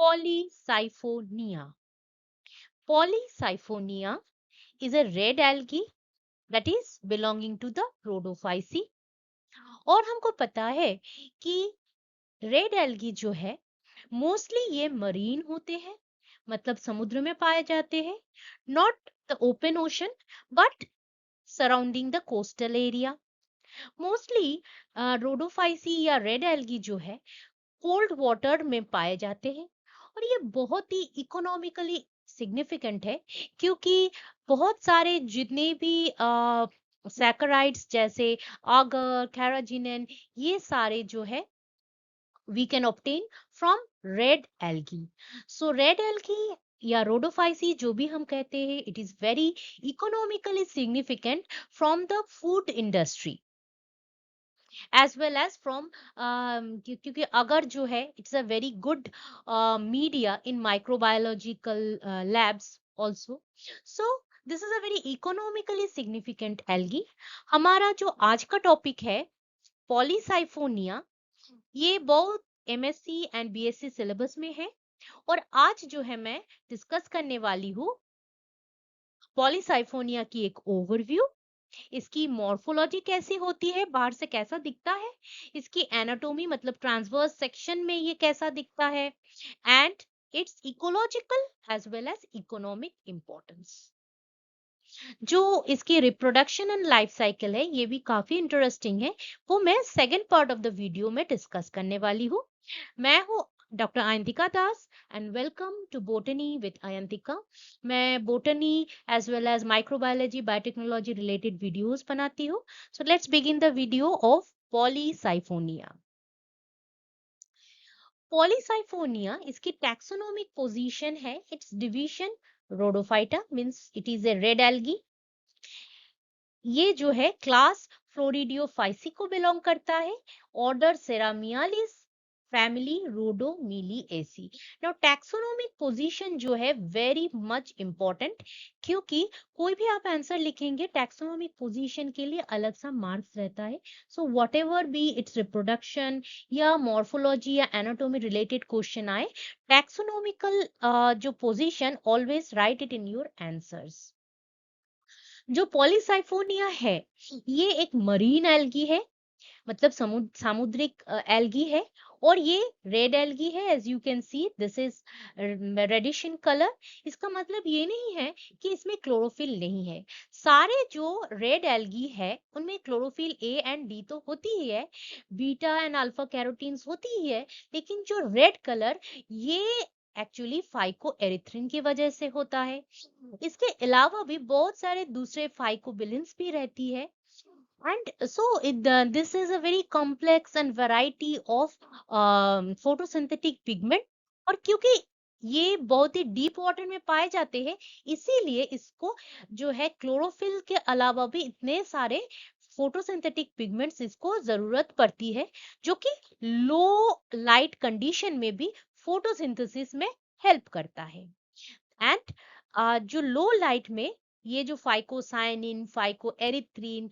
Polycyphonia. Polycyphonia is a red algae that is belonging to the Rhodophyceae. और हमको पता है कि रेड एल्गी जो है मोस्टली ये मरीन होते हैं, मतलब समुद्र में पाए जाते हैं, not the open ocean but surrounding the coastal area. Mostly Rhodophyceae या रेड एल्गी जो है कोल्ड वाटर में पाए जाते हैं, और ये बहुत ही इकोनॉमिकली सिग्निफिकेंट है, क्योंकि बहुत सारे जितने भी सैकराइड्स जैसे आगर, कैराजिनन, ये सारे जो है we can obtain from red algae. So red algae या rhodophyceae जो भी हम कहते हैं, it is very economically significant from the food industry as well as from क्योंकि अगर जो है it's a very good media in microbiological labs also. So this is a very economically significant algae. हमारा जो आज का टॉपिक है Polysiphonia, ये बहुत एमएससी एंड बीएससी सिलेबस में है, और आज जो है मैं डिस्कस करने वाली हूँ पॉलीसाइफोनिया की एक ओवरव्यू, इसकी मॉर्फोलॉजी कैसी होती है, बाहर से कैसा दिखता है, इसकी एनाटोमी मतलब ट्रांसवर्स सेक्शन में ये कैसा दिखता है, and its ecological as well as economic importance. जो इसकी रिप्रोडक्शन एंड लाइफ साइकिल है ये भी काफी इंटरेस्टिंग है, वो मैं second part of the video में डिस्कस करने वाली हूँ। मैं हूँ doctor Ayantika Das and welcome to botany with Ayantika. मैं botany as well as microbiology, biotechnology related videos बनाती हूँ। So let's begin the video of polysiphonia. Polysiphonia, इसकी टैक्सोनॉमिक पोजीशन है, it's division rhodophyta means it is a red algae. ये जो है class florideophyceae को belong करता है, order ceramiales, family रोडोमिलिएसी। Now taxonomic position जो है वेरी मच इंपॉर्टेंट, क्योंकि कोई भी आप आंसर लिखेंगे टैक्सोनॉमिक पोजीशन के लिए अलग सा मार्क्स रहता है। So what ever be it's reproduction या मॉर्फोलॉजी या एनाटोमी रिलेटेड क्वेश्चन आए, टैक्सोनॉमिकल जो position always right it in your answers. जो पॉलीसाइफोनिया है ये एक मरीन एल्गी है, मतलब सामुद्रिक एल्गी है, और ये रेड एल्गी है। As you can see this is reddish in colour. इसका मतलब ये नहीं है कि इसमें क्लोरोफिल नहीं है। सारे जो रेड एल्गी है उनमें क्लोरोफिल ए एंड डी तो होती ही है, बीटा एंड अल्फा कैरोटीन्स होती ही है, लेकिन जो रेड कलर ये एक्चुअली फाइको एरिथ्रिन की वजह से होता है। इसके अलावा भी बहुत सारे दूसरे फाइकोबिलिन्स भी रहती है, and so this is a very complex and variety of photosynthetic pigment। और क्योंकि ये बहुत ही डीप वाटर में पाए जाते हैं, इसीलिए इसको जो है क्लोरोफिल के अलावा भी इतने सारे फोटोसिंथेटिक पिगमेंट्स इसको जरूरत पड़ती है, जो कि लो लाइट कंडीशन में भी फोटोसिंथेसिस में हेल्प करता है। एंड जो लो लाइट में ये जो फाइकोसाइनिन, फाइकोएरिथ्रिन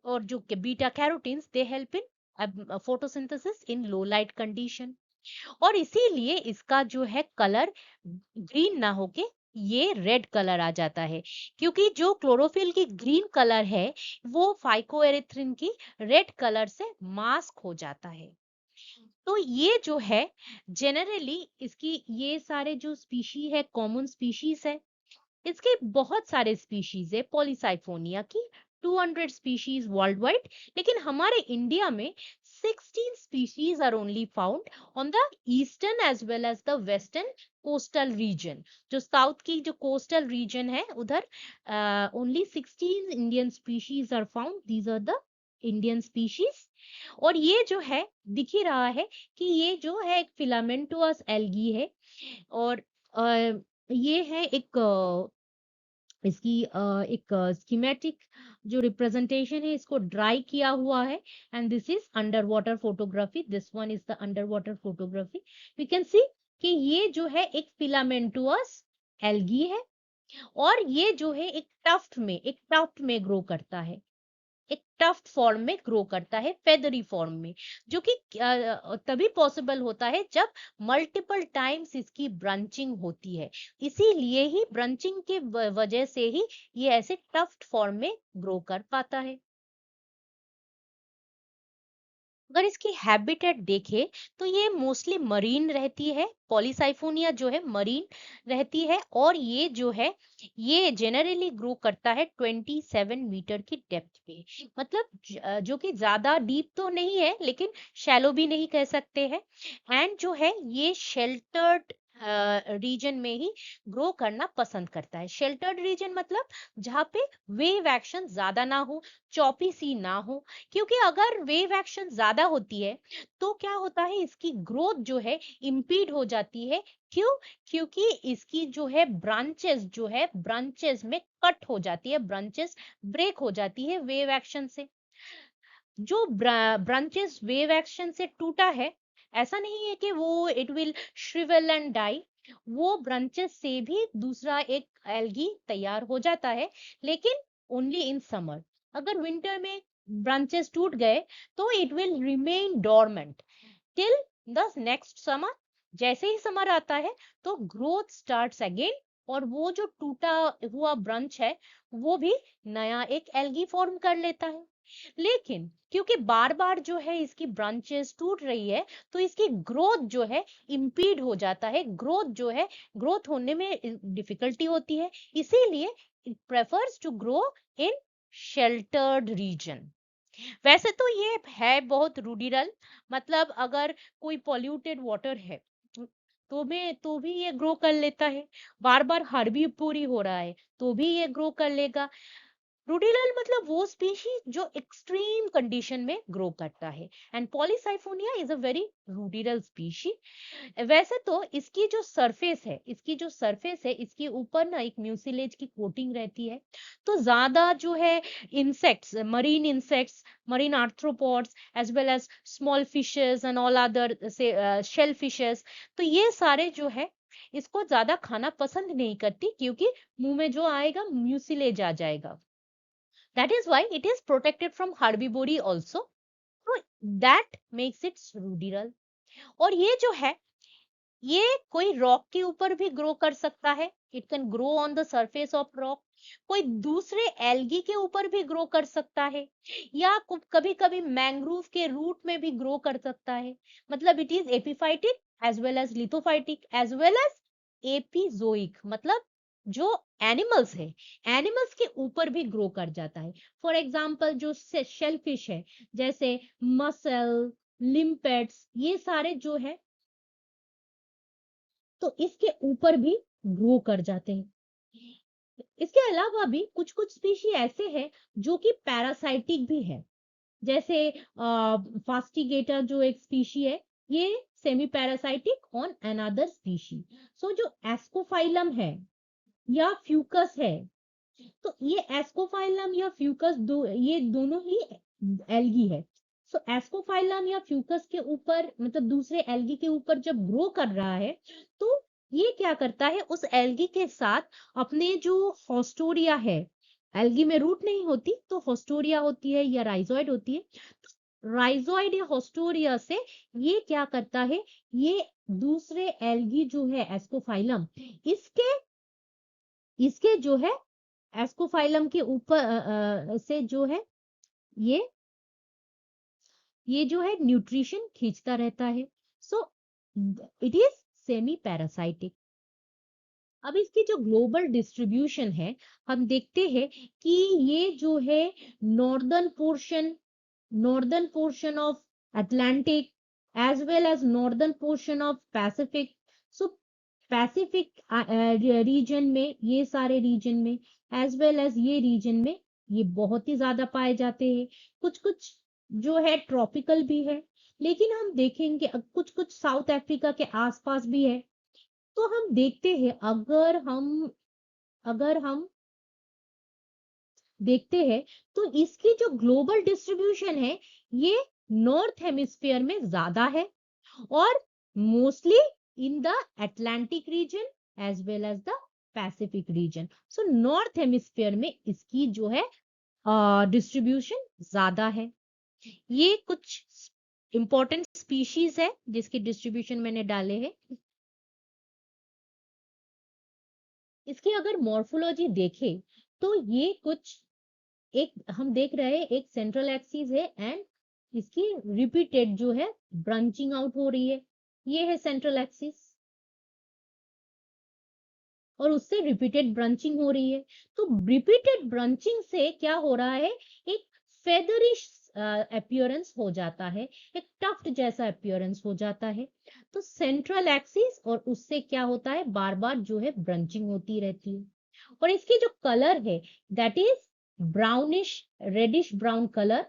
और जो beta carotenes, they help in photosynthesis in low light condition, और इसीलिए इसका जो है कलर ग्रीन ना होके ये रेड कलर आ जाता है, क्योंकि जो क्लोरोफिल की ग्रीन कलर है वो फाइकोएरिथ्रिन की रेड कलर से मास्क हो जाता है। तो ये जो है जनरली इसकी ये सारे जो स्पीशी है कॉमन स्पीशीज है, इसके बहुत सारे स्पीशीज है पॉलीसाइफोनिया की, 200 स्पीशीज वर्ल्ड वाइड, लेकिन हमारे इंडिया में 16 species are only found on the eastern as well as the western coastal region. जो साउथ की जो कोस्टल रीजन है उधर only 16 Indian species are found, these are the Indian species. और ये जो है दिख ही रहा है कि ये जो है एक फिलामेंटोस एल्गी है, और ये है एक इसकी एक स्कीमेटिक जो रिप्रेजेंटेशन है, इसको ड्राई किया हुआ है, and this is underwater photography, this one is the underwater photography. We can see कि ये जो है एक फिलामेंटोस एल्गी है, और ये जो है एक टफ्ट में ग्रो करता है। एक टफ्ट फॉर्म में ग्रो करता है, फेदरी फॉर्म में, जो कि तभी पॉसिबल होता है जब मल्टीपल टाइम्स इसकी ब्रांचिंग होती है। इसीलिए ही ब्रांचिंग के वजह से ही ये ऐसे टफ्ट फॉर्म में ग्रो कर पाता है। अगर इसकी हैबिटेट देखें तो ये मोस्टली मरीन रहती है, पॉलीसाइफोनिया जो है मरीन रहती है, और ये जो है ये जेनरली ग्रो करता है 27 मीटर की डेप्थ पे। मतलब जो कि ज्यादा डीप तो नहीं है लेकिन शैलो भी नहीं कह सकते हैं। एंड जो है ये शेल्टर्ड रीजन में ही ग्रो करना पसंद करता है। शेल्टर्ड रीजन मतलब जहाँ पे वेव एक्शन ज्यादा ना हो, चौपी सी ना हो, क्योंकि अगर वेव एक्शन ज्यादा होती है तो क्या होता है, इसकी ग्रोथ जो है इम्पीड हो जाती है। क्यों? क्योंकि इसकी जो है ब्रांचेस में कट हो जाती है, ब्रांचेस ब्रेक हो जाती है वेव एक्शन से। जो ब्रांचेस वेव एक्शन से टूटा है, ऐसा नहीं है कि वो इट विल श्रिवल एंड डाई। वो ब्रांचेस से भी दूसरा एक एल्गी तैयार हो जाता है, लेकिन ओनली इन समर। अगर विंटर में ब्रांचेस टूट गए तो it will remain dormant till the next summer. जैसे ही समर आता है तो ग्रोथ स्टार्ट्स अगेन, और वो जो टूटा हुआ ब्रांच है वो भी नया एक एल्गी फॉर्म कर लेता है। लेकिन क्योंकि बार बार जो है इसकी ब्रांचेस टूट रही है तो इसकी ग्रोथ जो है इम्पीड हो जाता है, ग्रोथ होने में डिफिकल्टी होती है। इसीलिए it prefers to grow in sheltered region. वैसे तो ये है बहुत रूडिरल, मतलब अगर कोई पॉल्यूटेड वाटर है तो भी ये ग्रो कर लेता है। बार बार हर्बी पूरी हो रहा है तो भी ये ग्रो कर लेगा। रूडिरल मतलब वो स्पीशीज जो एक्सट्रीम कंडीशन में ग्रो करता है, and polysiphonia is a very ruderal species. वैसे तो इसकी जो सरफेस है इसके ऊपर ना एक म्यूसिलेज की कोटिंग रहती है। तो ज्यादा जो है insects, marine arthropods as well as small fishes and all other sea shell fishes, तो ये सारे जो है इसको ज्यादा खाना पसंद नहीं करती, क्योंकि मुंह में जो आएगा म्यूसिलेज आ जाएगा। That is why it is protected from herbivory also. So that makes it ruderal. और ये जो है ये कोई रॉक के ऊपर भी ग्रो कर सकता है, it can grow on the surface of rock. कोई दूसरे एल्गी के ऊपर भी ग्रो कर सकता है, या कभी कभी मैंग्रोव के रूट में भी ग्रो कर सकता है। मतलब it is epiphytic as well as lithophytic as well as epizoic, मतलब जो एनिमल्स है एनिमल्स के ऊपर भी ग्रो कर जाता है। फॉर एग्जाम्पल जो शेलफिश है, जैसे मसल, लिम्पेट्स, ये सारे जो है तो इसके ऊपर भी ग्रो कर जाते हैं। इसके अलावा भी कुछ कुछ स्पीशी ऐसे हैं जो कि पैरासाइटिक भी है, जैसे फास्टिगेटर जो एक स्पीशी है, ये semi parasitic on another species. So जो एस्कोफाइलम है या फ्यूकस है, तो ये एस्कोफाइलम या फ्यूकस ये दोनों ही एल्गी है। सो एस्कोफाइलम या फ्यूकस के ऊपर, मतलब दूसरे एल्गी के ऊपर जब ग्रो कर रहा है तो ये क्या करता है, उस एल्गी के साथ अपने जो हॉस्टोरिया है, एल्गी में रूट नहीं होती तो हॉस्टोरिया होती है या राइजोइड होती है, तो राइजोइड या हॉस्टोरिया से ये क्या करता है, ये दूसरे एल्गी जो है एस्कोफाइलम, इसके इसके जो है एस्कोफाइलम के ऊपर से जो है ये ये जो है न्यूट्रिशन खींचता रहता है। So it is semi parasitic. अब इसकी जो ग्लोबल डिस्ट्रीब्यूशन है, हम देखते हैं कि ये जो है northern portion northern portion of Atlantic as well as northern portion of Pacific. So Pacific region में, ये सारे रीजन में एज वेल एज ये रीजन में ये बहुत ही ज्यादा पाए जाते हैं। कुछ कुछ जो है ट्रॉपिकल भी है, लेकिन हम देखेंगे कुछ कुछ साउथ अफ्रीका के आसपास भी है। तो हम देखते हैं, अगर हम देखते हैं तो इसकी जो ग्लोबल डिस्ट्रीब्यूशन है ये नॉर्थ हेमिस्फीयर में ज्यादा है, और mostly in the Atlantic region as well as the Pacific region. So north hemisphere में इसकी जो है डिस्ट्रीब्यूशन ज्यादा है। ये कुछ इंपॉर्टेंट स्पीशीज है जिसकी डिस्ट्रीब्यूशन मैंने डाले हैं। इसकी अगर मॉर्फोलॉजी देखें तो ये कुछ एक हम देख रहे हैं, एक सेंट्रल एक्सिस है एंड इसकी रिपीटेड जो है ब्रांचिंग आउट हो रही है। ये है सेंट्रल एक्सिस और उससे रिपीटेड ब्रांचिंग हो रही है। तो रिपीटेड ब्रांचिंग से क्या हो रहा है, एक फेदरिश अपीयरेंस हो जाता है, एक टफ्ट जैसा अपीयरेंस हो जाता है। तो सेंट्रल एक्सिस और उससे क्या होता है, बार बार जो है ब्रांचिंग होती रहती है। और इसकी जो कलर है that is brownish reddish brown colour.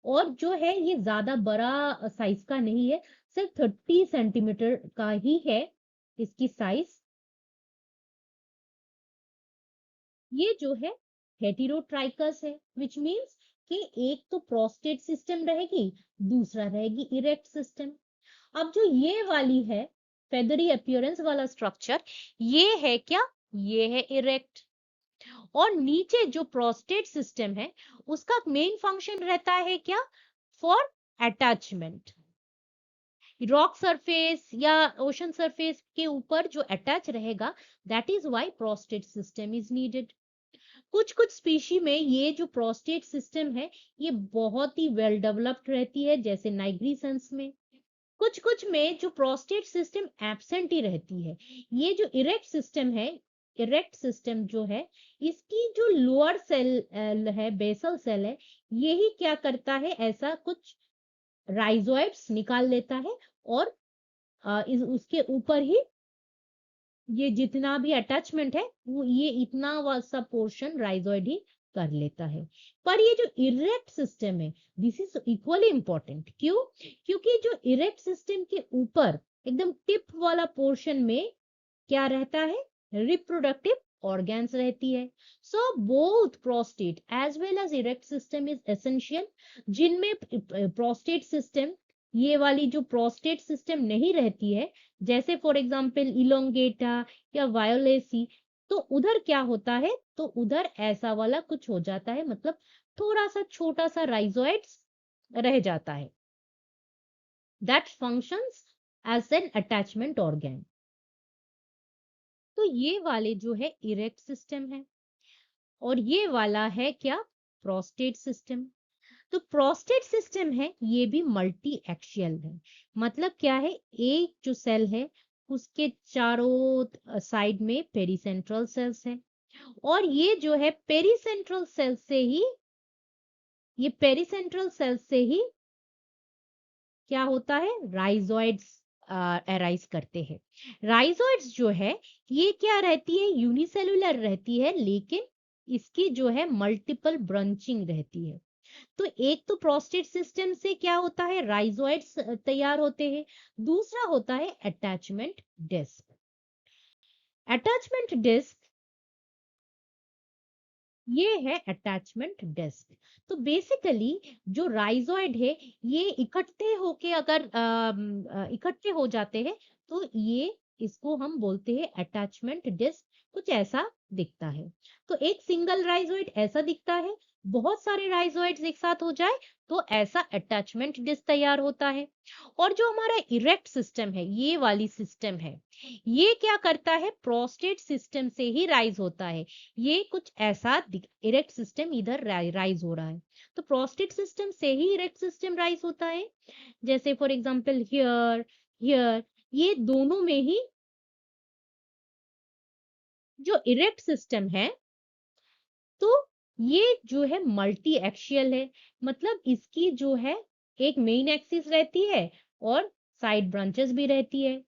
और जो है ये ज्यादा बड़ा साइज का नहीं है, सिर्फ 30 सेंटीमीटर का ही है इसकी साइज। ये जो है हेटेरोट्राइकस है, विच मीन्स कि एक तो प्रोस्टेट सिस्टम रहेगी, दूसरा रहेगी इरेक्ट सिस्टम। अब जो ये वाली है फेदरी अपीयरेंस वाला स्ट्रक्चर, ये है क्या, ये है इरेक्ट। और नीचे जो प्रोस्टेट सिस्टम है उसका मेन फंक्शन रहता है क्या, फॉर अटैचमेंट। रॉक सरफेस या ओशन सरफेस के ऊपर जो अटैच रहेगा, that is why prostate system is needed. कुछ कुछ स्पीशी में ये जो प्रोस्टेट सिस्टम है ये बहुत ही वेल डेवलप्ड रहती है, जैसे नाइग्रीसंस में। कुछ कुछ में जो प्रोस्टेट सिस्टम एब्सेंट ही रहती है। ये जो इरेक्ट सिस्टम है, इरेक्ट सिस्टम जो है, इसकी जो लोअर सेल है, बेसल सेल है, यही क्या करता है, ऐसा कुछ राइजोइड्स निकाल लेता है और उसके ऊपर ही ये जितना भी अटैचमेंट है वो ये इतना सा पोर्शन राइजोइड ही कर लेता है। पर ये जो इरेक्ट सिस्टम है दिस इज इक्वली इंपॉर्टेंट। क्यों, क्योंकि जो इरेक्ट सिस्टम के ऊपर एकदम टिप वाला पोर्शन में क्या रहता है, रिप्रोडक्टिव ऑर्गन्स रहती है। So both prostate as well as erect system is essential. जिनमें प्रोस्टेट सिस्टम, ये वाली जो प्रोस्टेट सिस्टम नहीं रहती है, जैसे फॉर एग्जांपल इलोंगेटा या वायोलेसी, तो उधर क्या होता है, तो उधर ऐसा वाला कुछ हो जाता है, मतलब थोड़ा सा छोटा सा राइजोइड्स रह जाता है, that functions as an attachment organ. तो ये वाले जो है इरेक्ट सिस्टम है और ये वाला है क्या, प्रोस्टेट सिस्टम। तो प्रोस्टेट सिस्टम है ये भी मल्टी एक्सियल है। मतलब क्या है, एक जो सेल है उसके चारों साइड में पेरीसेंट्रल सेल्स है और ये जो है पेरीसेंट्रल सेल से ही, ये पेरीसेंट्रल सेल से ही क्या होता है, राइजोइड्स अराइज करते हैं। राइजोइड्स जो है ये क्या रहती है, यूनिसेलुलर रहती है, लेकिन इसकी जो है मल्टीपल ब्रांचिंग रहती है। तो एक तो प्रोस्टेट सिस्टम से क्या होता है, राइजोइड्स तैयार होते हैं। दूसरा होता है अटैचमेंट डिस्क। अटैचमेंट डिस्क, ये है अटैचमेंट डिस्क। तो बेसिकली जो राइजोइड है ये इकट्ठे होके अगर इकट्ठे हो जाते हैं तो ये, इसको हम बोलते हैं अटैचमेंट डिस्क। कुछ ऐसा दिखता है। तो एक सिंगल राइजोइड ऐसा दिखता है, बहुत सारे राइजोइड्स एक साथ हो जाए तो ऐसा अटैचमेंट डिस्क तैयार होता है। और जो हमारा इरेक्ट सिस्टम है, ये वाली सिस्टम है, ये क्या करता है, प्रोस्टेट सिस्टम से ही राइज होता है। ये कुछ ऐसा इरेक्ट सिस्टम इधर राइज हो रहा है, तो प्रोस्टेट सिस्टम से ही इरेक्ट सिस्टम राइज होता है। जैसे फॉर एग्जांपल हियर, हियर, ये दोनों में ही जो इरेक्ट सिस्टम है, तो ये जो है मल्टी एक्सियल है। मतलब इसकी जो है एक मेन एक्सिस रहती है और साइड ब्रांचेस भी रहती है।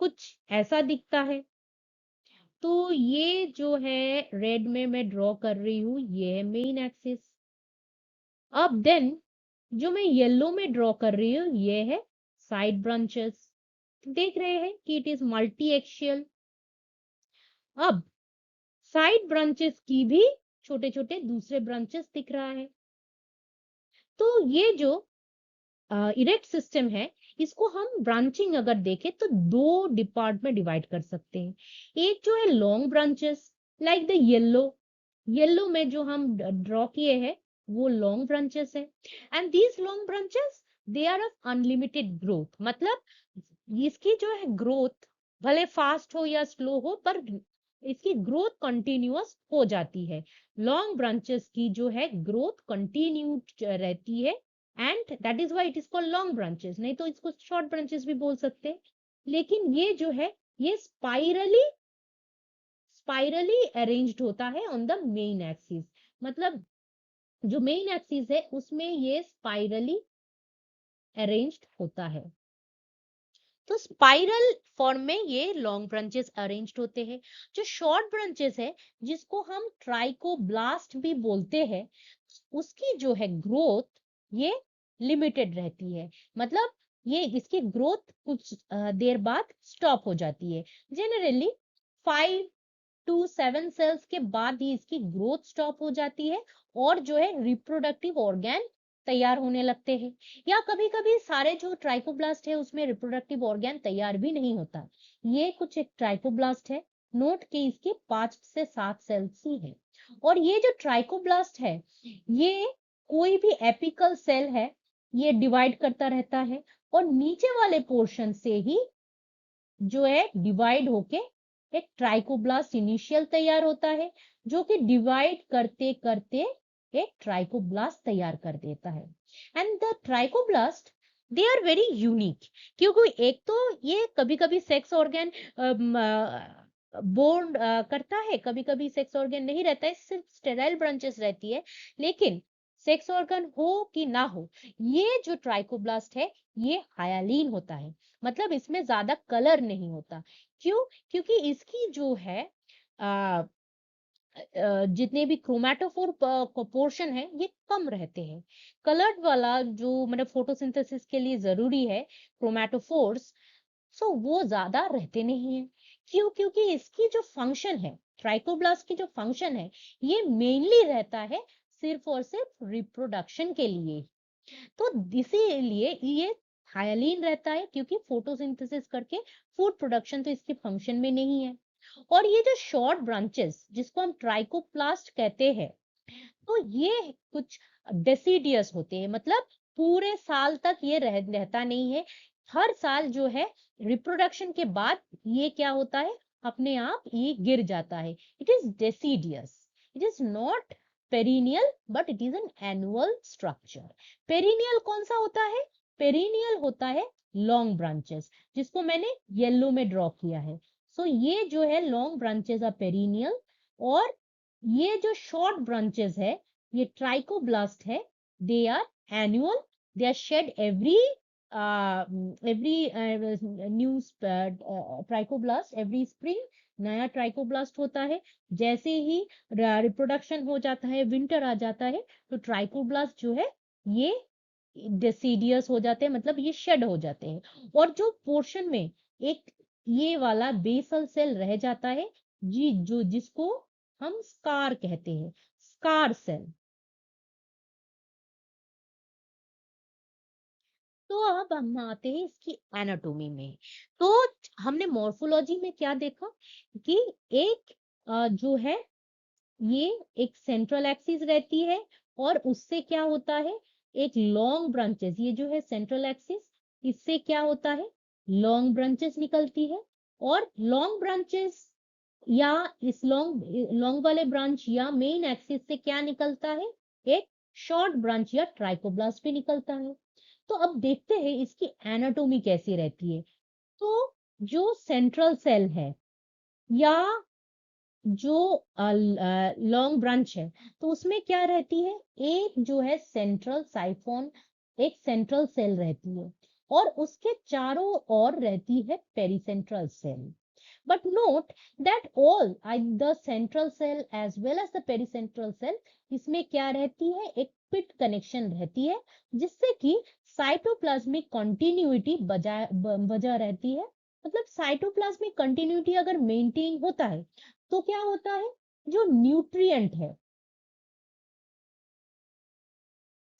कुछ ऐसा दिखता है। तो ये जो है रेड में मैं ड्रॉ कर रही हूँ, ये है मेन एक्सिस। अब देन जो मैं येलो में ड्रॉ कर रही हूँ ये है साइड ब्रांचेस। देख रहे हैं कि इट इज मल्टी एक्सियल। अब साइड ब्रांचेस की भी छोटे छोटे दूसरे ब्रांचेस दिख रहा है। तो ये जो इरेक्ट सिस्टम है, इसको हम ब्रांचिंग अगर देखें तो दो डिपार्ट में डिवाइड कर सकते हैं। एक जो है long branches like the yellow, yellow में जो हम ड्रॉ किए हैं वो लॉन्ग ब्रांचेस है, and these long branches they are of unlimited growth, मतलब इसकी जो है ग्रोथ भले फास्ट हो या स्लो हो, पर इसकी ग्रोथ कंटिन्यूअस हो जाती है। लॉन्ग ब्रांचेस की जो है ग्रोथ कंटिन्यू रहती है, and that is why it is called long branches, नहीं तो इसको शॉर्ट ब्रांचेस भी बोल सकते हैं। लेकिन ये जो है ये स्पाइरली अरेंज्ड होता है ऑन द मेन एक्सिस, मतलब जो मेन एक्सिस है उसमें ये स्पाइरली अरेंज्ड होता है। तो स्पाइरल फॉर्म में ये लॉन्ग ब्रांचेस अरेंज्ड होते हैं। जो शॉर्ट ब्रांचेस है जिसको हम ट्राइकोब्लास्ट भी बोलते हैं, उसकी जो है ग्रोथ ये लिमिटेड रहती है, मतलब ये इसकी ग्रोथ कुछ देर बाद स्टॉप हो जाती है। जनरली 5 to 7 सेल्स के बाद ही इसकी ग्रोथ स्टॉप हो जाती है, और जो है रिप्रोडक्टिव ऑर्गेन तैयार होने लगते हैं। या कभी कभी सारे जो ट्राइकोब्लास्ट है उसमें रिप्रोडक्टिव ऑर्गेन तैयार भी नहीं होता। ये कुछ एक ट्राइकोब्लास्ट है, नोट के इसके 5 से 7 सेल्स ही है। और ये जो ट्राइकोब्लास्ट है ये कोई भी एपिकल सेल है ये डिवाइड करता रहता है, और नीचे वाले पोर्शन से ही जो है डिवाइड होके एक ट्राइकोब्लास्ट इनिशियल तैयार होता है, जो कि डिवाइड करते करते एक ट्राइकोब्लास्ट तैयार कर देता है। And the trichoblast they are very unique, क्योंकि एक तो ये कभी कभी सेक्स ऑर्गन बोर्न करता है, कभी कभी सेक्स ऑर्गन नहीं रहता है, सिर्फ स्टेराइल ब्रांचेस रहती है। लेकिन सेक्स ऑर्गन हो कि ना हो, ये जो ट्राइकोब्लास्ट है ये हायालीन होता है, मतलब इसमें ज्यादा कलर नहीं होता। क्यों? क्योंकि इसकी जो है जितने भी क्रोमैटोफोर पोर्शन है ये कम रहते हैं। कलर्ड वाला जो मतलब फोटोसिंथेसिस के लिए जरूरी है क्रोमैटोफोर्स, सो वो ज्यादा रहते नहीं है। क्यों? क्योंकि इसकी जो फंक्शन है, ट्राइकोब्लास्ट की जो फंक्शन है, ये मेनली रहता है सिर्फ और सिर्फ रिप्रोडक्शन के लिए। तो इसीलिए ये हाइलीन रहता है, क्योंकि फोटोसिंथेसिस करके फूड प्रोडक्शन तो इसके फंक्शन में नहीं है। और ये जो शॉर्ट ब्रांचेस जिसको हम ट्राइकोप्लास्ट कहते हैं, तो ये कुछ डेसिडियस होते हैं, मतलब पूरे साल तक ये रहता नहीं है। हर साल जो है रिप्रोडक्शन के बाद ये क्या होता है, अपने आप ये गिर जाता है। It is deciduous, it is not perennial, but it is an annual structure. Perennial कौन सा होता है? पेरिनियल होता है लॉन्ग ब्रांचेस, जिसको मैंने येलो में ड्रॉ किया है। सो ये जो है लॉन्ग ब्रांचेस आर पेरिनियल, और ये जो शॉर्ट ब्रांचेस है ये ट्राइकोब्लास्ट है, they are annual, they are shed every new trichoblast every spring, नया ट्राइकोब्लास्ट होता है। जैसे ही रिप्रोडक्शन हो जाता है, विंटर आ जाता है, तो ट्राइकोब्लास्ट जो है ये डेसीडियस हो जाते हैं, मतलब ये शेड हो जाते हैं। और जो पोर्शन में एक ये वाला बेसल सेल रह जाता है, जी जो जिसको हम स्कार कहते हैं, स्कार सेल। तो अब हम आते हैं इसकी एनाटोमी में। तो हमने मॉर्फोलॉजी में क्या देखा कि एक जो है ये एक सेंट्रल एक्सिस रहती है, और उससे क्या होता है, एक लॉन्ग ब्रांचेस, ये जो है सेंट्रल एक्सिस, इससे क्या होता है, लॉन्ग ब्रांचेस निकलती है। और लॉन्ग ब्रांचेस या इस लॉन्ग लॉन्ग वाले ब्रांच या मेन एक्सिस से क्या निकलता है, एक शॉर्ट ब्रांच या ट्राइकोब्लास्ट भी निकलता है। तो अब देखते हैं इसकी एनाटोमी कैसी रहती है। तो जो सेंट्रल सेल है या जो लॉन्ग ब्रांच है, तो उसमें क्या रहती है, एक जो है सेंट्रल साइफोन, एक सेंट्रल सेल रहती है, और उसके चारों ओर रहती है पेरिसेंट्रल cell. But note that all the central cell as well as the pericentral cell, इसमें क्या रहती है, एक पिट कनेक्शन रहती है, जिससे कि साइटोप्लाज्मिक कंटिन्यूटी बजा रहती है। मतलब साइटोप्लाज्मिक कंटिन्यूटी अगर मेंटेन होता है तो क्या होता है, जो न्यूट्रिएंट है,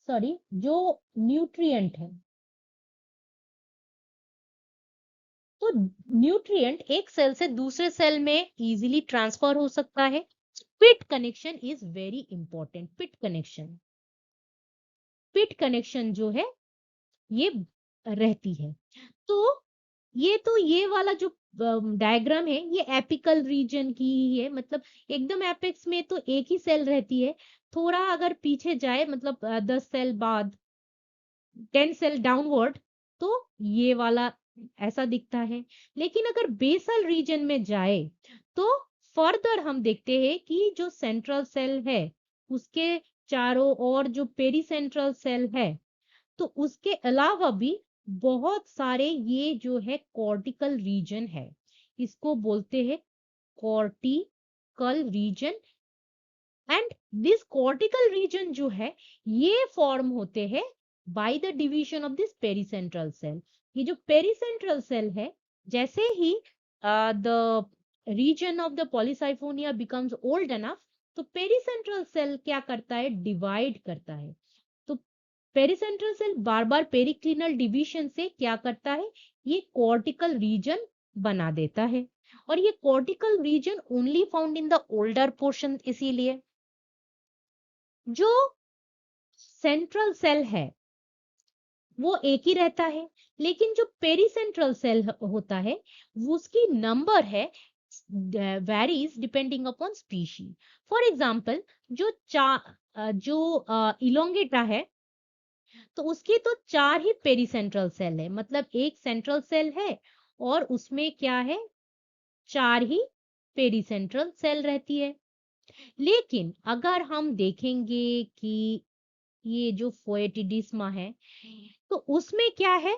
सॉरी, जो न्यूट्रिएंट है, तो न्यूट्रिएंट एक सेल से दूसरे सेल में इजीली ट्रांसफर हो सकता है। Pit connection is very important. Pit connection जो है ये रहती है। तो ये वाला जो डायग्राम है ये एपिकल रीजन की ही है, मतलब एकदम एपेक्स में तो एक ही सेल रहती है, थोड़ा अगर पीछे जाए मतलब 10 सेल बाद 10 सेल डाउनवर्ड तो ये वाला ऐसा दिखता है। लेकिन अगर बेसल रीजन में जाए तो फर्दर हम देखते हैं कि जो सेंट्रल सेल है उसके चारों ओर जो पेरी सेंट्रल सेल है, तो उसके अलावा भी बहुत सारे ये जो है कॉर्टिकल रीजन है, इसको बोलते हैं cortical region. And this cortical region जो है ये फॉर्म होते हैं by the division of this pericentral cell. ये जो पेरीसेंट्रल सेल है, जैसे ही the region of the polysiphonia becomes old enough, तो पेरीसेंट्रल सेल क्या करता है, डिवाइड करता है। तो पेरीसेंट्रल सेल बार बार पेरिक्लिनल डिवीजन से क्या करता है, ये कॉर्टिकल रीजन बना देता है। और ये cortical region only found in the older portion, इसीलिए जो सेंट्रल सेल है वो एक ही रहता है, लेकिन जो पेरीसेंट्रल सेल होता है उसकी नंबर है varies depending upon species. For example जो इलोंगेटा है तो उसकी तो 4 ही पेरीसेंट्रल सेल है, मतलब एक सेंट्रल सेल है और उसमें क्या है, 4 ही पेरीसेंट्रल सेल रहती है। लेकिन अगर हम देखेंगे कि ये जो फोएटिडिस्मा है तो उसमें क्या है,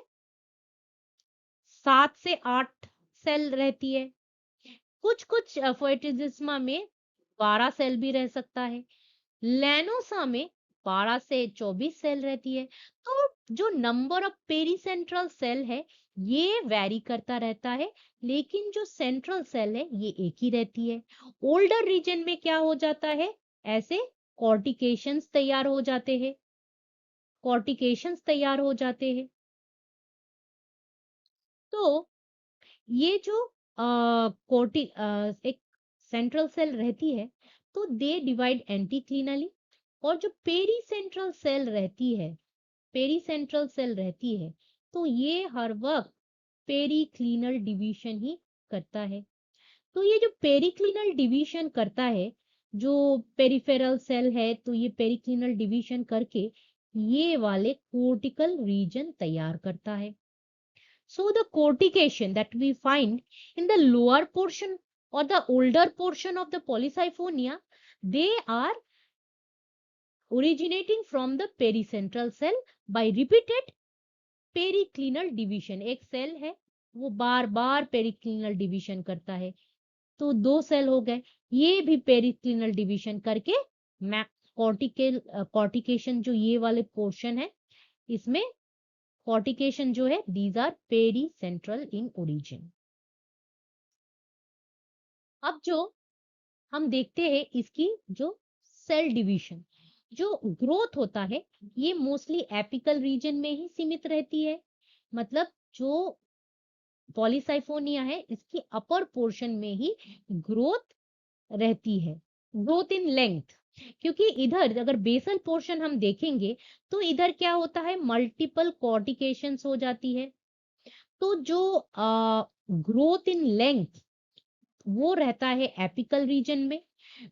7 से 8 सेल रहती है। कुछ कुछ फोएटिडिस्मा में 12 सेल भी रह सकता है। लेनोसा में 12 से 24 सेल रहती है। तो जो नंबर ऑफ पेरीसेंट्रल सेल है ये वैरी करता रहता है, लेकिन जो सेंट्रल सेल है ये एक ही रहती है। ओल्डर रीजन में क्या हो जाता है, ऐसे कॉर्टिकेशंस तैयार हो जाते हैं, तो ये जो एक सेंट्रल सेल रहती है तो दे डिवाइड एंटीक्लिनली, और जो पेरी सेंट्रल सेल रहती है तो ये हर वक्त पेरीक्लिनल डिवीजन ही करता है। तो ये जो पेरीक्लिनल डिवीजन करता है, जो पेरिफेरल सेल है तो ये पेरीक्लिनल डिवीजन करके ये वाले कोर्टिकल रीजन तैयार करता है। So the cortication that we find in the lower portion or the older portion of the polysiphonia, they are originating from the pericentral cell by repeated periclinal division। एक cell है वो बार बार periclinal division करता है, तो 2 cell हो गए, ये भी पेरिक्लिनल डिवीजन करके कॉर्टिकेशन जो ये वाले पोर्शन है इसमें कॉर्टिकेशन जो है these are pericentral in origin. अब जो हम देखते हैं इसकी जो सेल डिवीजन, जो ग्रोथ होता है ये मोस्टली एपिकल रीजन में ही सीमित रहती है, मतलब जो पॉलीसाइफोनिया है इसकी अपर पोर्शन में ही ग्रोथ रहती है, ग्रोथ इन लेंथ। क्योंकि इधर अगर बेसल पोर्शन हम देखेंगे तो इधर क्या होता है, मल्टीपल कॉर्टिकेशंस हो जाती है, तो जो ग्रोथ इन लेंथ वो रहता है एपिकल रीजन में।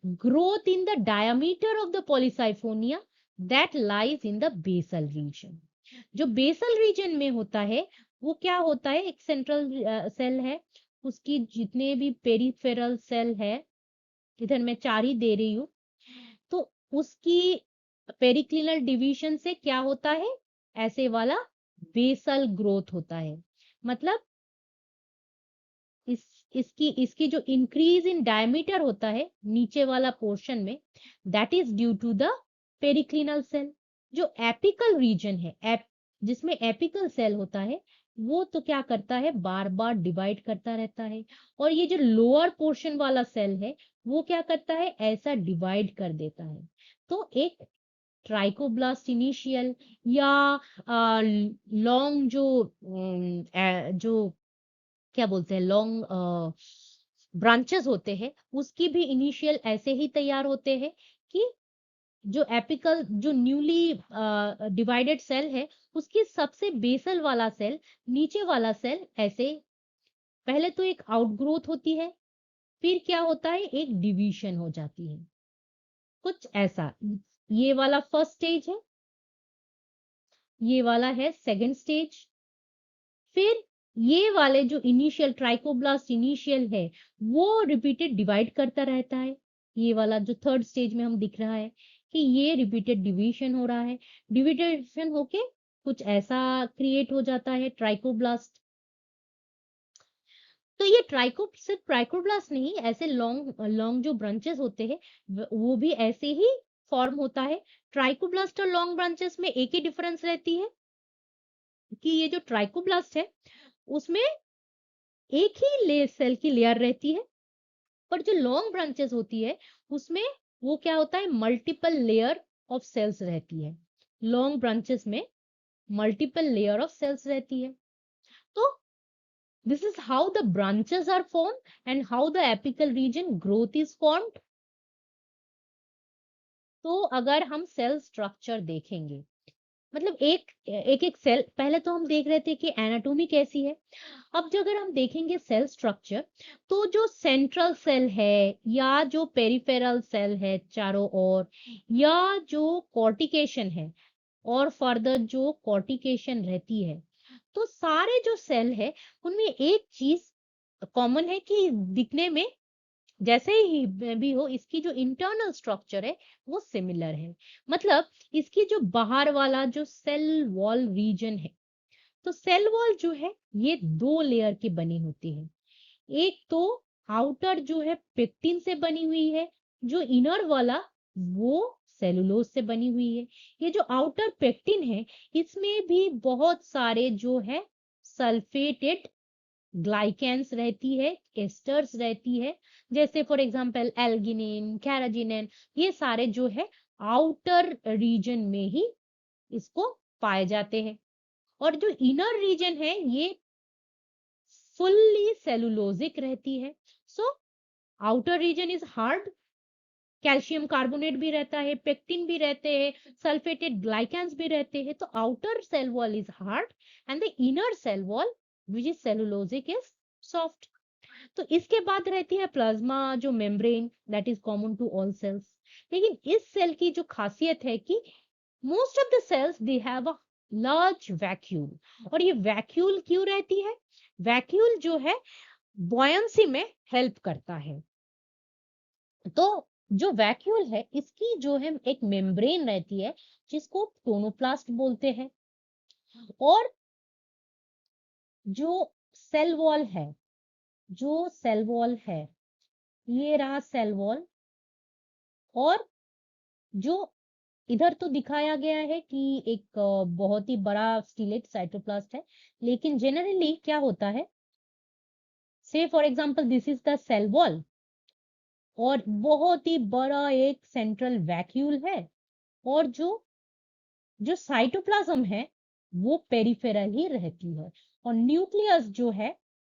Growth in the diameter of the Polysiphonia that lies in the basal region. जो बेसल रीजन में होता है वो क्या होता है, एक सेंट्रल सेल है, उसकी जितने भी पेरिफेरल सेल है, इधर मैं 4 ही दे रही हूँ, तो उसकी पेरिक्लिनल डिवीजन से क्या होता है, ऐसे वाला बेसल ग्रोथ होता है। मतलब इस इसकी जो इंक्रीज इन डायमीटर होता है नीचे वाला पोर्शन में, that is due to the periclinal cell. जो एपिकल रीजन है जिसमें एपिकल सेल होता है वो तो क्या करता है, बार बार डिवाइड करता रहता है, और ये जो लोअर पोर्शन वाला सेल है वो क्या करता है, ऐसा डिवाइड कर देता है। तो एक ट्राइकोब्लास्ट इनिशियल या लॉन्ग जो क्या बोलते हैं, लॉन्ग ब्रांचेस होते हैं उसकी भी इनिशियल ऐसे ही तैयार होते हैं कि जो एपिकल जो न्यूली डिवाइडेड सेल है उसकी सबसे बेसल वाला सेल, नीचे वाला सेल ऐसे पहले तो एक आउटग्रोथ होती है, फिर क्या होता है एक डिवीजन हो जाती है, कुछ ऐसा। ये वाला फर्स्ट स्टेज है, ये वाला है सेकंड स्टेज, फिर ये वाले जो इनिशियल ट्राइकोब्लास्ट इनिशियल है वो रिपीटेड डिवाइड करता रहता है। ये वाला जो थर्ड स्टेज में हम दिख रहा है कि ये रिपीटेड डिवीजन हो रहा है, डिवीजन होके कुछ ऐसा क्रिएट हो जाता है ट्राइकोब्लास्ट। तो ये सिर्फ ट्राइकोब्लास्ट नहीं, ऐसे लॉन्ग लॉन्ग जो ब्रांचेस होते हैं वो भी ऐसे ही फॉर्म होता है। ट्राइकोब्लास्ट और लॉन्ग ब्रांचेस में एक ही डिफरेंस रहती है कि ये जो ट्राइकोब्लास्ट है उसमें एक ही सेल की लेयर रहती है, पर जो लॉन्ग ब्रांचेस होती है उसमें वो क्या होता है मल्टीपल लेयर ऑफ सेल्स रहती है। लॉन्ग ब्रांचेस में मल्टीपल लेयर ऑफ सेल्स रहती है। तो this is how the branches are form and how the apical region growth is formed. तो अगर हम सेल स्ट्रक्चर देखेंगे, मतलब एक सेल, पहले तो हम देख रहे थे कि एनाटॉमी कैसी है। अब जो अगर हम देखेंगे सेल स्ट्रक्चर, तो जो सेंट्रल सेल है या जो पेरिफेरल सेल है चारों ओर, या जो कॉर्टिकेशन है और फर्दर जो कॉर्टिकेशन रहती है, तो सारे जो सेल है उनमें एक चीज कॉमन है कि दिखने में जैसे ही भी हो इसकी जो इंटरनल स्ट्रक्चर है वो सिमिलर है। मतलब इसकी जो बाहर वाला जो सेल वॉल रीजन है, तो सेल वॉल जो है ये दो लेयर की बनी होती है। एक तो आउटर जो है पेक्टिन से बनी हुई है, जो इनर वाला वो सेलुलोज से बनी हुई है। ये जो आउटर पेक्टिन है इसमें भी बहुत सारे जो है सल्फेटेड ग्लाइकेंस रहती है, एस्टर्स रहती है, जैसे फॉर एग्जांपल एल्गिनिन, कैराजिनिन, ये सारे जो है आउटर रीजन में ही इसको पाए जाते हैं। और जो इनर रीजन है ये फुल्ली सेलुलोजिक रहती है। So outer region is hard, calcium carbonate भी रहता है, पेक्टिन भी रहते हैं, सल्फेटेड ग्लाइकेंस भी रहते हैं। तो outer cell wall is hard and the inner cell wall which is cellulosic is soft. तो इसके बाद रहती है प्लाज्मा जो membrane that is common to all cells. लेकिन इस सेल की जो खासियत है कि most of the cells they have a large vacuole. और ये वैक्यूल क्यों रहती है? वैक्यूल जो है बॉयंसी में हेल्प करता है। तो जो वैक्यूल है इसकी जो है एक मेम्ब्रेन रहती है जिसको टोनोप्लास्ट बोलते हैं। और जो सेल वॉल है, जो सेल वॉल है ये रहा सेल वॉल। और जो इधर तो दिखाया गया है कि एक बहुत ही बड़ा स्टिलेट साइटोप्लास्ट है, लेकिन जनरली क्या होता है, say for example this is the cell wall और बहुत ही बड़ा एक सेंट्रल वैक्यूल है, और जो जो साइटोप्लाज्म है वो पेरिफेरल ही रहती है, और न्यूक्लियस जो है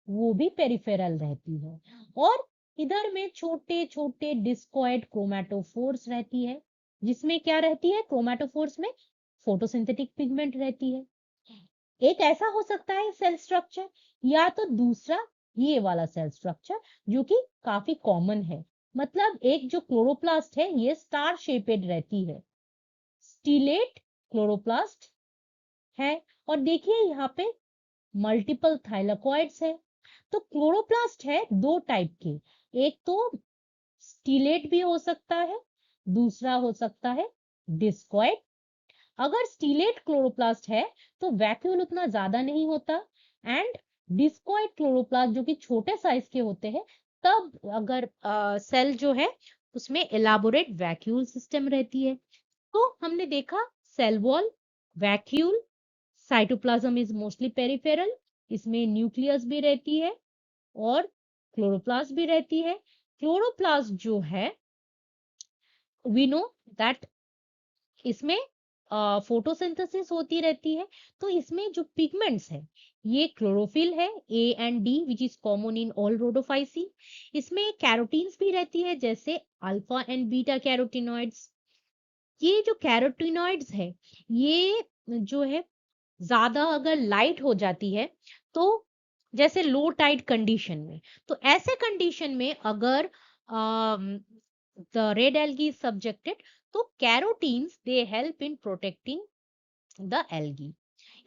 वो भी पेरिफेरल रहती है। और इधर में छोटे छोटे डिस्कॉइड क्रोमैटोफोर्स रहती है, जिसमें क्या रहती है, क्रोमैटोफोर्स में फोटोसिंथेटिक पिगमेंट रहती है। एक ऐसा हो सकता है सेल स्ट्रक्चर, या तो दूसरा ये वाला सेल स्ट्रक्चर जो कि काफी कॉमन है। मतलब एक जो क्लोरोप्लास्ट है ये स्टार शेपेड रहती है, स्टीलेट क्लोरोप्लास्ट है। और देखिए यहाँ पे मल्टीपल थाइलाकॉइड्स है। तो क्लोरोप्लास्ट है दो टाइप के, एक तो स्टीलेट भी हो सकता है, दूसरा हो सकता है डिस्कॉइड। अगर स्टीलेट क्लोरोप्लास्ट है तो वैक्यूल उतना ज्यादा नहीं होता, एंड डिस्कॉइड क्लोरोप्लास्ट जो कि छोटे साइज के होते हैं, तब अगर सेल जो है उसमें एलाबोरेट वैक्यूल सिस्टम रहती है। तो हमने देखा cell wall, vacuole, cytoplasm is mostly peripheral, इसमें न्यूक्लियस भी रहती है और क्लोरोप्लास्ट भी रहती है। क्लोरोप्लास्ट जो है वी नो दैट इसमें फोटोसिंथेसिस होती रहती है। तो इसमें जो पिगमेंट्स है, ये क्लोरोफिल है, A and D, which is common in all Rhodophyceae. इसमें कैरोटीन्स भी रहती है, जैसे अल्फा एंड बीटा कैरोटीनॉइड्स। ये जो कैरोटीनॉइड्स है, ये जो है ज्यादा अगर लाइट हो जाती है, तो जैसे लो टाइड कंडीशन में, तो ऐसे कंडीशन में अगर the red algae is subjected, तो carotenes they help in protecting the algae.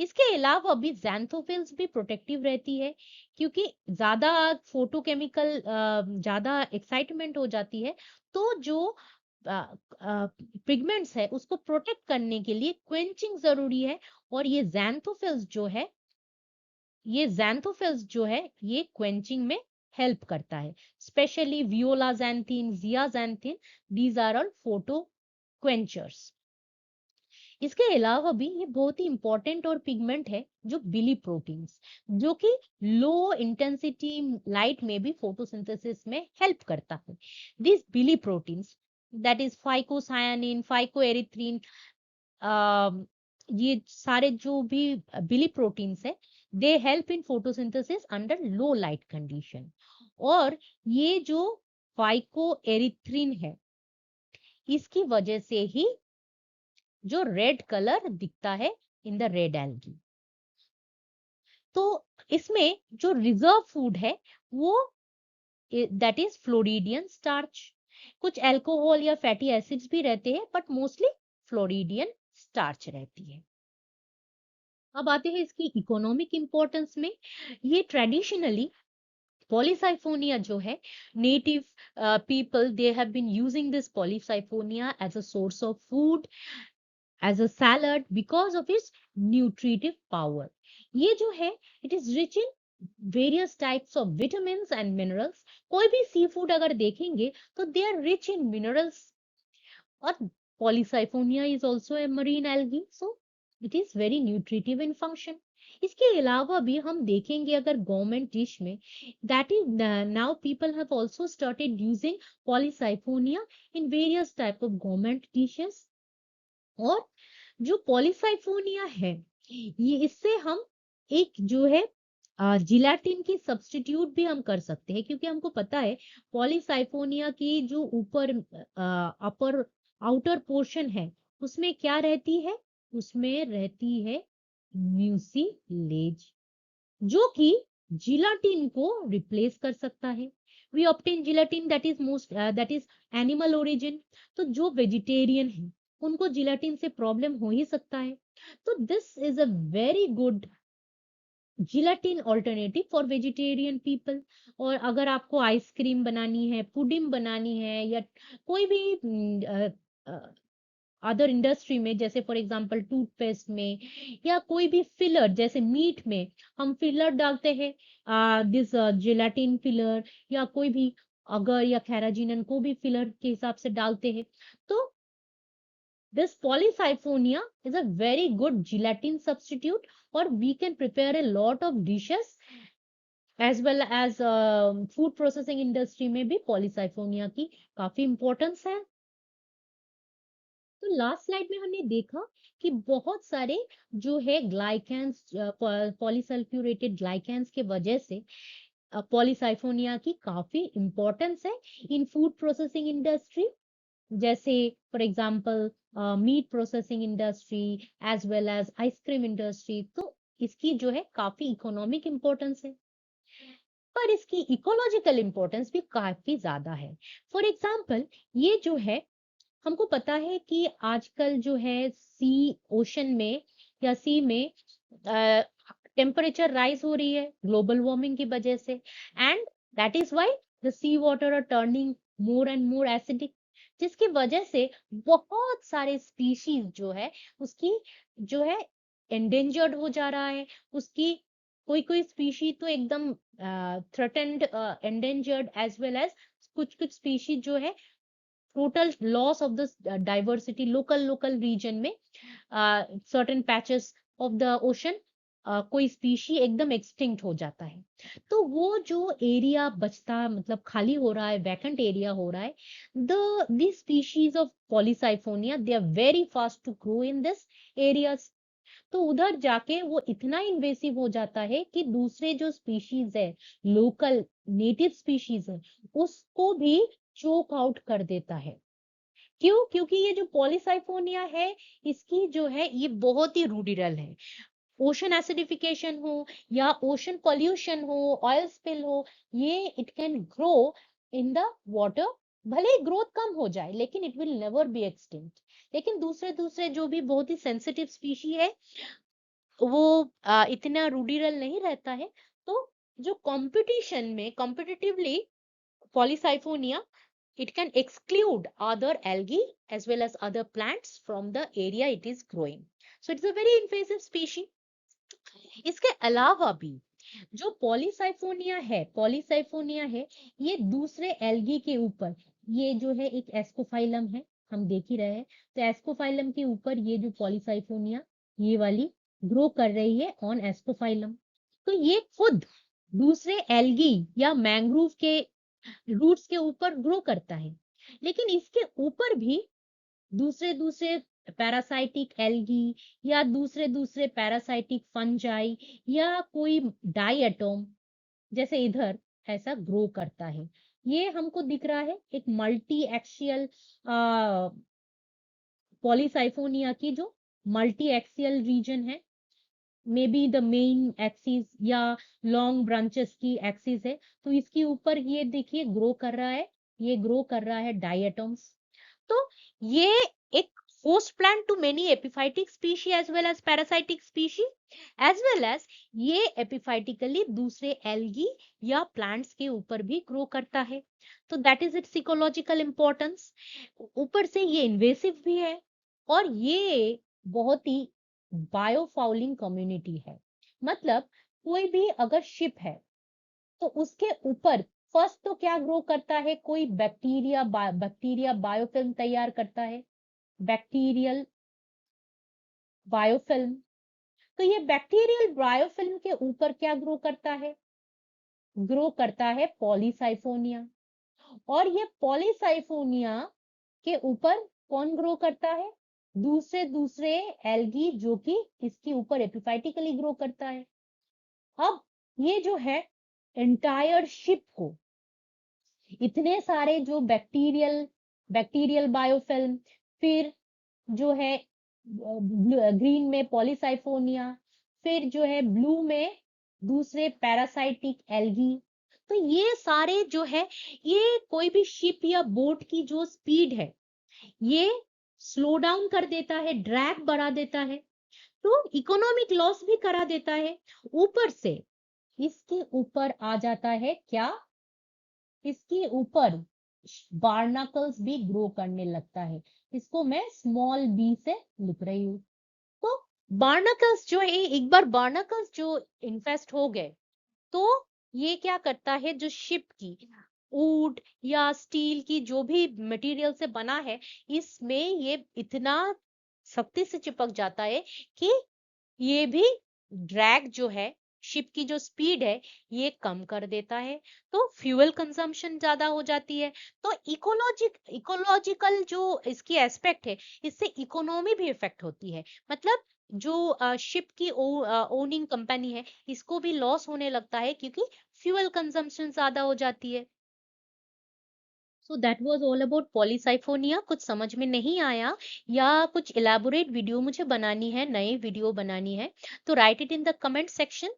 इसके अलावा भी ज़ैंथोफिल्स भी प्रोटेक्टिव रहती है, क्योंकि ज्यादा फोटोकेमिकल ज्यादा एक्साइटमेंट हो जाती है, तो जो पिगमेंट्स है उसको प्रोटेक्ट करने के लिए क्वेंचिंग जरूरी है। और ये ज़ैंथोफिल्स जो है ये क्वेंचिंग में हेल्प करता है, specially violaxanthin, zeaxanthin, these are all photo quenchers. इसके अलावा भी ये बहुत ही इंपॉर्टेंट और पिगमेंट है, जो बिली प्रोटीन्स, जो कि लो इंटेंसिटी लाइट में भी फोटोसिंथेसिस में हेल्प करता है। This bili proteins, that is phycocyanin, phycoerythrin, ये सारे जो भी बिली प्रोटीन्स है, they help in photosynthesis under low light condition. और ये जो फाइकोएरिथ्रिन है, इसकी वजह से ही जो रेड कलर दिखता है इन द रेड एल्गी। तो इसमें जो रिजर्व फूड है, वो दैट इज फ्लोरिडियन स्टार्च। कुछ अल्कोहल या फैटी एसिड्स भी रहते हैं, बट मोस्टली फ्लोरिडियन स्टार्च रहती है। अब आते हैं इसकी इकोनॉमिक इंपॉर्टेंस में। ये ट्रेडिशनली पॉलीसाइफोनिया जो है, native people they have been using this Polysiphonia as a source of food, as a salad, because of its nutritive power. ये जो है, it is rich in various types of vitamins and minerals. कोई भी sea food अगर देखेंगे, तो they are rich in minerals। और polycyphonia is also a marine algae, so it is very nutritive in function। इसके अलावा भी हम देखेंगे अगर गवर्नमेंट डिश में, that is now people have also started using polycyphonia in various type of government dishes। और जो पॉलीसाइफोनिया है, ये इससे हम एक जो है जिलेटिन की सब्स्टिट्यूट भी हम कर सकते हैं, क्योंकि हमको पता है पॉलीसाइफोनिया की जो ऊपर अपर आउटर पोर्शन है, उसमें क्या रहती है, उसमें रहती है म्यूसिलेज, जो कि जिलाटिन को रिप्लेस कर सकता है। We obtain gelatin that is animal origin. तो जो वेजिटेरियन है, उनको जिलेटिन से प्रॉब्लम हो ही सकता है। तो this is a very good gelatin alternative for vegetarian people. और अगर आपको आइसक्रीम बनानी है, पुडिंग बनानी है, या कोई भी अदर इंडस्ट्री में, जैसे फॉर एग्जांपल टूथपेस्ट में, या कोई भी फिलर, जैसे मीट में हम फिलर डालते हैं, दिस जिलेटिन फिलर, या कोई भी अगर या कैराजिनन को भी फिलर के हिसाब से डालते हैं, तो this polycyphonia is a very good gelatin substitute, or we can prepare a lot of dishes, as well as food processing industry में भी polycyphonia की काफी importance है। तो लास्ट स्लाइड में हमने देखा कि बहुत सारे जो है ग्लाइकेंस, पॉलीसल्फ्यूरेटेड ग्लाइकेंस के वजह से पॉलीसाइफोनिया की काफी इंपॉर्टेंस है इन फूड प्रोसेसिंग इंडस्ट्री, जैसे for example meat processing industry as well as ice cream industry. तो इसकी जो है काफी इकोनॉमिक इंपॉर्टेंस है, पर इसकी इकोलॉजिकल इंपॉर्टेंस भी काफी ज्यादा है। फॉर एग्जांपल, ये जो है, हमको पता है कि आजकल जो है सी ओशन में या सी में टेम्परेचर राइज हो रही है ग्लोबल वार्मिंग की वजह से, and that is why the sea water are turning more and more acidic, जिसकी वजह से बहुत सारे स्पीशीज जो है उसकी जो है एंडेंजर्ड हो जा रहा है। उसकी कोई कोई स्पीशी तो एकदम threatened, endangered, as well as कुछ कुछ स्पीशीज जो है total loss of this diversity, local region में certain patches of the ocean कोई स्पीशी एकदम एक्सटिंक्ट हो जाता है, तो वो जो एरिया बचता, मतलब खाली हो रहा है, वैकेंट एरिया हो रहा है, this species of Polysiphonia they are very fast to grow in this areas. तो उधर जाके वो इतना इन्वेसिव हो जाता है कि दूसरे जो स्पीशीज है, लोकल नेटिव स्पीशीज है, उसको भी चोक आउट कर देता है। क्यों? क्योंकि ये जो पॉलीसाइफोनिया है, इसकी जो है ये बहुत ही रूडिरल है। ओशन एसिडिफिकेशन हो या ओशन पॉल्यूशन हो, ऑयल स्पिल हो, ये it can grow in the water. भले ही ग्रोथ कम हो जाए, लेकिन it will never be extinct. लेकिन दूसरे दूसरे जो भी बहुत ही सेंसिटिव स्पीशी है, वो इतना रूडिरल नहीं रहता है। तो जो कंपटीशन में competitively Polysiphonia, it can exclude other algae as well as other plants from the area it is growing. So it's a very invasive species. इसके अलावा भी जो पॉलीसाइफोनिया है, ये दूसरे एल्गी के ऊपर, ये जो है एक एस्कोफाइलम है, हम देख ही रहे हैं। तो एस्कोफाइलम के ऊपर ये जो पॉलीसाइफोनिया ये वाली ग्रो कर रही है ऑन एस्कोफाइलम। तो ये खुद दूसरे एल्गी या मैंग्रोव के रूट्स के ऊपर ग्रो करता है, लेकिन इसके ऊपर भी दूसरे दूसरे पैरासाइटिक एल्गी या दूसरे दूसरे पैरासाइटिक फंजाई या कोई डाइएटोम, जैसे इधर ऐसा ग्रो करता है। ये हमको दिख रहा है एक मल्टी एक्सियल पॉलीसाइफोनिया की जो मल्टी एक्सियल रीजन है, may be the main axis या लॉन्ग ब्रांचेस की एक्सिस है। तो इसके ऊपर ये देखिए ग्रो कर रहा है, ये ग्रो कर रहा है डाइएटम्स। तो ये एक host plant to many epiphytic species as well as parasitic species, as well as ये epiphytically दूसरे algae या plants के ऊपर भी grow करता है। तो that is its ecological importance। ऊपर से ये invasive भी है, और ये बहुत ही बायोफाउलिंग कम्युनिटी है। मतलब कोई भी अगर शिप है, तो उसके ऊपर फर्स्ट तो क्या ग्रो करता है, कोई बैक्टीरिया बायोफिल्म तैयार करता है, बैक्टीरियल बायोफिल्म। तो ये बैक्टीरियल बायोफिल्म के ऊपर क्या ग्रो करता है, ग्रो करता है पॉलीसाइफोनिया। और ये पॉलीसाइफोनिया के ऊपर कौन ग्रो करता है, दूसरे दूसरे एल्गी जो कि इसके ऊपर एपिफाइटिकली ग्रो करता है। अब ये जो है एंटायर शिप को इतने सारे जो बैक्टीरियल बायोफिल्म, फिर जो है ग्रीन में पॉलीसाइफोनिया, फिर जो है ब्लू में दूसरे पैरासाइटिक एल्गी, तो ये सारे जो है, ये कोई भी शिप या बोट की जो स्पीड है, ये स्लो डाउन कर देता है, ड्रैग बढ़ा देता है, तो इकोनॉमिक लॉस भी करा देता है। ऊपर से इसके ऊपर आ जाता है क्या, इसके ऊपर बार्नाकल्स भी ग्रो करने लगता है। इसको मैं स्मॉल बी से लिख रही हूँ। तो बार्नाकल्स जो है, एक बार बार्नाकल्स जो इन्फेस्ट हो गए, तो ये क्या करता है, जो शिप की वुड या स्टील की जो भी मटेरियल से बना है, इसमें ये इतना सख्ती से चिपक जाता है कि ये भी ड्रैग जो है, शिप की जो स्पीड है, ये कम कर देता है। तो फ्यूल कंजम्पशन ज्यादा हो जाती है। तो इकोलॉजिकल जो इसकी एस्पेक्ट है, इससे इकोनॉमी भी इफेक्ट होती है। मतलब जो शिप की ओनिंग कंपनी है, इसको भी लॉस होने लगता है, क्योंकि फ्यूल कंजम्पशन ज्यादा हो जाती है। So that was all about Polysiphonia. कुछ समझ में नहीं आया या कुछ इलाबोरेट वीडियो मुझे बनानी है, नए वीडियो बनानी है, तो right it in the comment section.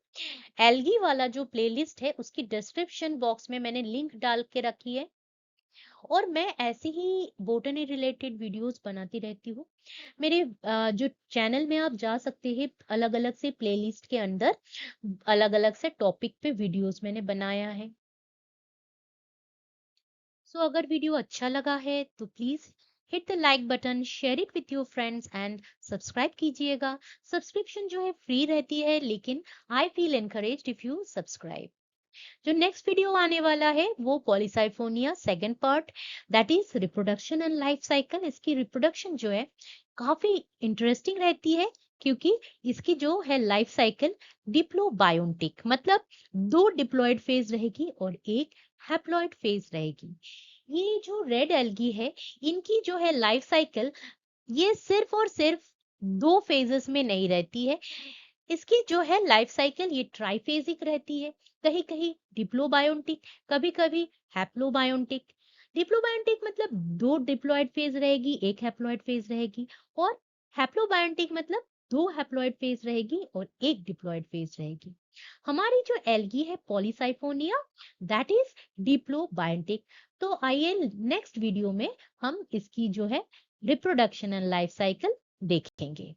Algae वाला जो प्लेलिस्ट है, उसकी डिस्क्रिप्शन बॉक्स में मैंने लिंक डाल के रखी है, और मैं ऐसे ही बोटनी रिलेटेड वीडियोस बनाती रहती हूँ। मेरे जो चैनल में आप जा सकते हैं, अलग अलग से प्लेलिस्ट के अंदर अलग अलग से टॉपिक पे वीडियोस मैंने बनाया है। सो अगर वीडियो अच्छा लगा है तो please hit the like button, share it with your friends and subscribe कीजिएगा। सब्सक्रिप्शन जो है फ्री रहती है, लेकिन I feel encouraged if you subscribe. जो नेक्स्ट वीडियो आने वाला है वो Polysiphonia second part, that is reproduction and life cycle. इसकी रिप्रोडक्शन जो है काफी इंटरेस्टिंग रहती है, क्योंकि इसकी जो है लाइफ साइकिल डिप्लोबायोन्टिक, मतलब 2 डिप्लॉयड फेज रहेगी और एक हैप्लॉयड फेज रहेगी। ये जो रेड एल्गी है, इनकी जो है लाइफ साइकिल ये सिर्फ और सिर्फ 2 फेजेस में नहीं रहती है। इसकी जो है लाइफ साइकिल ये ट्राइफेजिक रहती है, कहीं कहीं डिप्लोबायोन्टिक, कभी कभी हैप्लोबायोन्टिक। डिप्लोबायोन्टिक मतलब 2 डिप्लॉयड फेज रहेगी, एक हैप्लॉयड फेज रहेगी, और हैप्लोबायोन्टिक मतलब 2 हैप्लॉयड फेज रहेगी और एक डिप्लॉयड फेज रहेगी। हमारी जो एल्गी है पॉलीसाइफोनिया, दैट इज डिप्लोबायोन्टिक। तो आइए नेक्स्ट वीडियो में हम इसकी जो है रिप्रोडक्शन एंड लाइफ साइकिल देखेंगे।